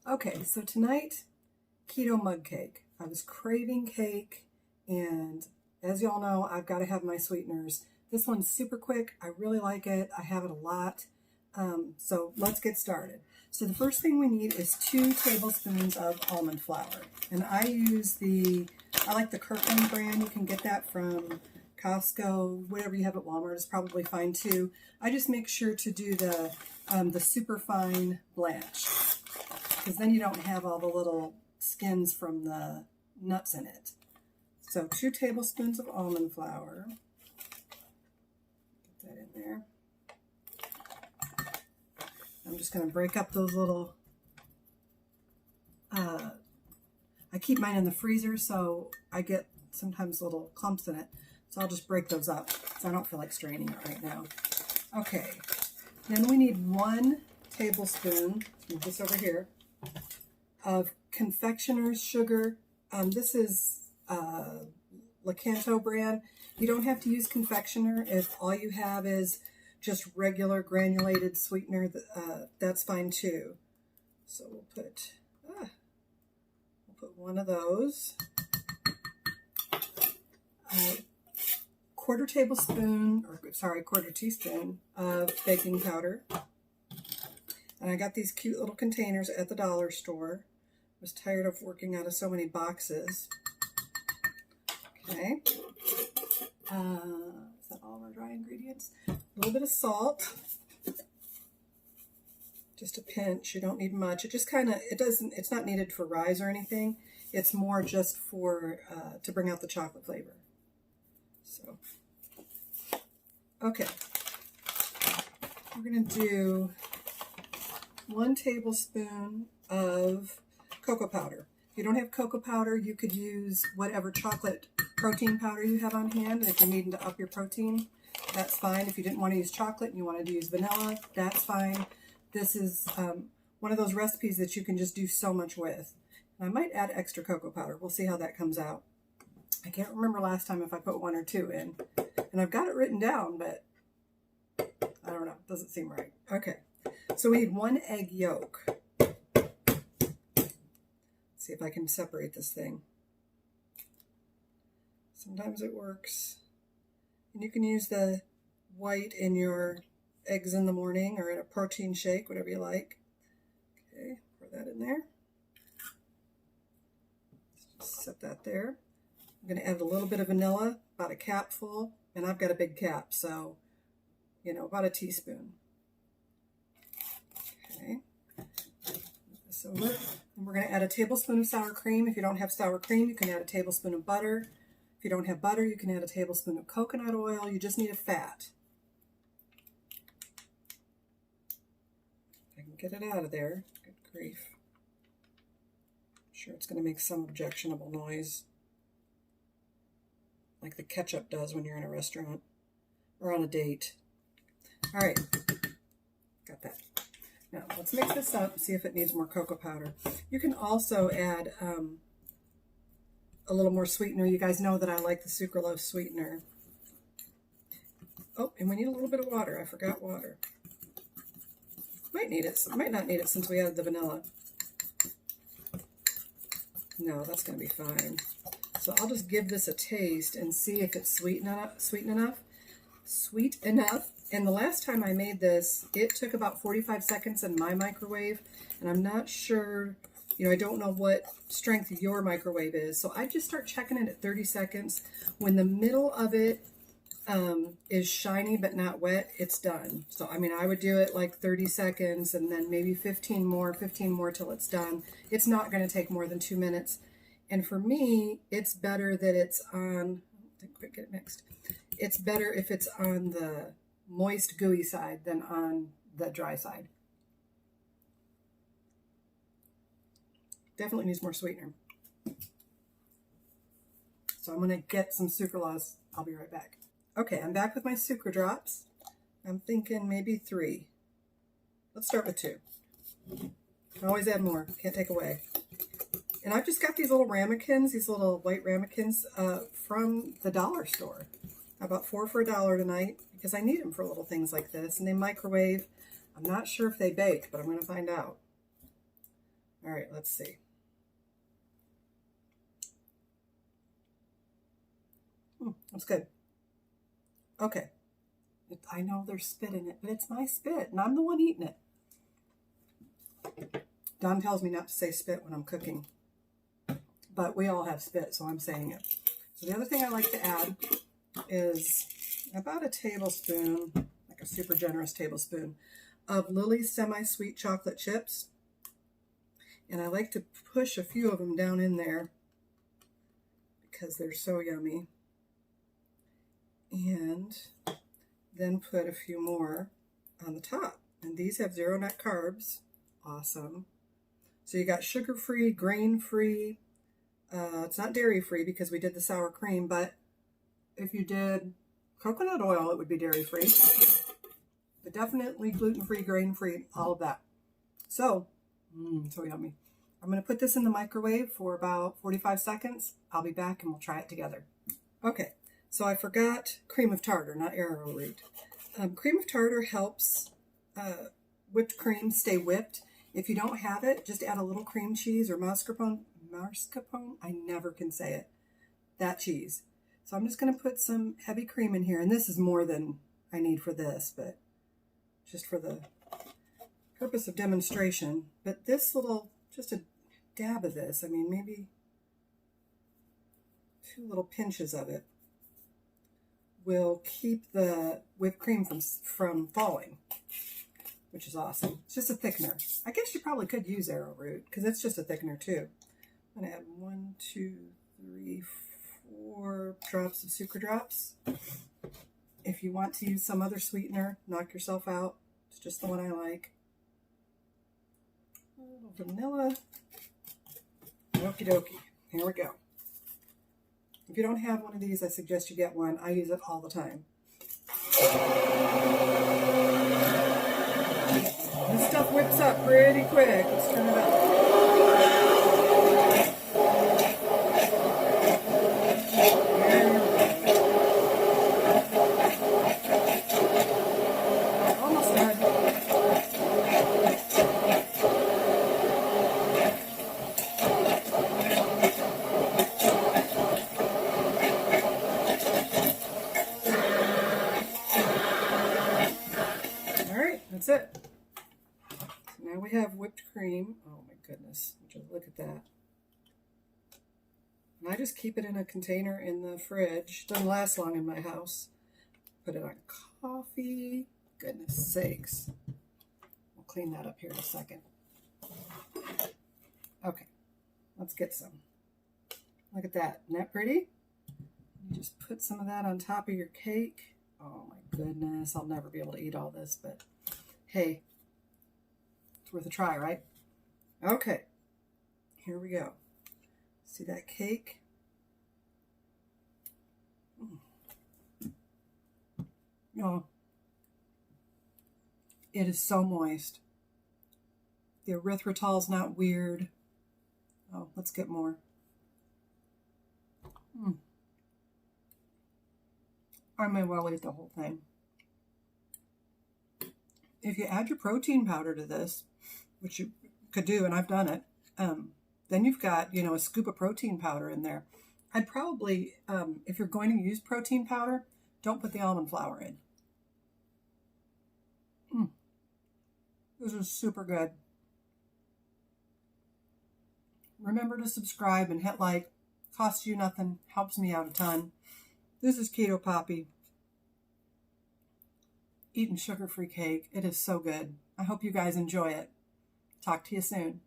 Okay, so tonight, keto mug cake. I was craving cake, and as y'all know, I've got to have my sweeteners. This one's super quick. I really like it. I have it a lot. So let's get started. So the first thing we need is 2 tablespoons of almond flour. And I like the Kirkland brand. You can get that from Costco. Whatever you have at Walmart is probably fine too. I just make sure to do the super fine blanched, because then you don't have all the little skins from the nuts in it. So 2 tablespoons of almond flour. Get that in there. I'm just going to break up those little, I keep mine in the freezer, so I get sometimes little clumps in it. So I'll just break those up, so I don't feel like straining it right now. Okay, then we need 1 tablespoon, move this over here, of confectioner's sugar. This is Lakanto brand. You don't have to use confectioner if all you have is just regular granulated sweetener. That's fine too. So we'll put 1 of those. Quarter teaspoon of baking powder. And I got these cute little containers at the dollar store. I was tired of working out of so many boxes. Okay. Is that all of our dry ingredients? A little bit of salt. Just a pinch. You don't need much. It just it's not needed for rise or anything. It's more just for, to bring out the chocolate flavor. So, okay. We're going to do 1 tablespoon of cocoa powder. If you don't have cocoa powder, you could use whatever chocolate protein powder you have on hand. And if you're needing to up your protein, that's fine. If you didn't want to use chocolate and you wanted to use vanilla, that's fine. This is one of those recipes that you can just do so much with. And I might add extra cocoa powder. We'll see how that comes out. I can't remember last time if I put 1 or 2 in. And I've got it written down, but I don't know. It doesn't seem right. Okay. So we need 1 egg yolk. See if I can separate this thing. Sometimes it works. And you can use the white in your eggs in the morning or in a protein shake, whatever you like. Okay, pour that in there. Just set that there. I'm going to add a little bit of vanilla, about a capful, and I've got a big cap, so, about a teaspoon. Okay. Move this over. And we're going to add a tablespoon of sour cream. If you don't have sour cream, you can add a tablespoon of butter. If you don't have butter, you can add a tablespoon of coconut oil. You just need a fat. If I can get it out of there. Good grief. I'm sure it's going to make some objectionable noise, like the ketchup does when you're in a restaurant or on a date. All right, got that. Now let's mix this up and see if it needs more cocoa powder. You can also add a little more sweetener. You guys know that I like the sucralose sweetener. Oh, and we need a little bit of water. I forgot water. Might need it. Might not need it since we added the vanilla. No, that's going to be fine. So I'll just give this a taste and see if it's sweet enough. And the last time I made this, it took about 45 seconds in my microwave. And I'm not sure, I don't know what strength your microwave is. So I just start checking it at 30 seconds. When the middle of it is shiny but not wet, it's done. So, I would do it like 30 seconds and then maybe 15 more till it's done. It's not going to take more than 2 minutes. And for me, it's better that it's on, didn't quite get it mixed. It's better if it's on the moist, gooey side than on the dry side. Definitely needs more sweetener. So I'm going to get some sucralose. I'll be right back. Okay, I'm back with my sucre drops. I'm thinking maybe 3. Let's start with 2. Can always add more. Can't take away. And I've just got these little ramekins, these little white ramekins from the dollar store. I bought 4 for $1 tonight because I need them for little things like this. And they microwave. I'm not sure if they bake, but I'm going to find out. All right, let's see. That's good. Okay. I know there's spit in it, but it's my spit, and I'm the one eating it. Don tells me not to say spit when I'm cooking, but we all have spit, so I'm saying it. So the other thing I like to add is about a tablespoon, like a super generous tablespoon, of Lily's semi-sweet chocolate chips. And I like to push a few of them down in there because they're so yummy. And then put a few more on the top. And these have 0 net carbs. Awesome. So you got sugar-free, grain-free. It's not dairy-free because we did the sour cream, but if you did coconut oil, it would be dairy-free. But definitely gluten-free, grain-free, all of that. So, so yummy. I'm going to put this in the microwave for about 45 seconds. I'll be back and we'll try it together. Okay, so I forgot cream of tartar, not arrowroot. Cream of tartar helps whipped cream stay whipped. If you don't have it, just add a little cream cheese or mascarpone. I never can say it. That cheese. So I'm just going to put some heavy cream in here. And this is more than I need for this, but just for the purpose of demonstration. But this little, just a dab of this, I mean, maybe 2 little pinches of it will keep the whipped cream from falling, which is awesome. It's just a thickener. I guess you probably could use arrowroot because it's just a thickener too. I'm going to add 1, 2, 3, 4 drops of sucre drops. If you want to use some other sweetener, knock yourself out. It's just the one I like. A little vanilla. Okie dokie. Here we go. If you don't have one of these, I suggest you get one. I use it all the time. This stuff whips up pretty quick. Let's turn it up. Almost done. All right, that's it. Now we have whipped cream. Oh my goodness, just look at that. And I just keep it in a container in the fridge. Doesn't last long in my house. Put it on coffee. Goodness sakes. We'll clean that up here in a second. Okay, let's get some. Look at that. Isn't that pretty? You just put some of that on top of your cake. Oh my goodness, I'll never be able to eat all this, but hey, it's worth a try, right? Okay, here we go. See that cake? Oh, it is so moist. The erythritol's not weird. Oh, let's get more. I may well eat the whole thing. If you add your protein powder to this, which you could do, and I've done it, then you've got, a scoop of protein powder in there. I'd probably, if you're going to use protein powder, don't put the almond flour in. This is super good. Remember to subscribe and hit like. Costs you nothing, helps me out a ton. This is Keto Poppy. Eating sugar-free cake. It is so good. I hope you guys enjoy it. Talk to you soon.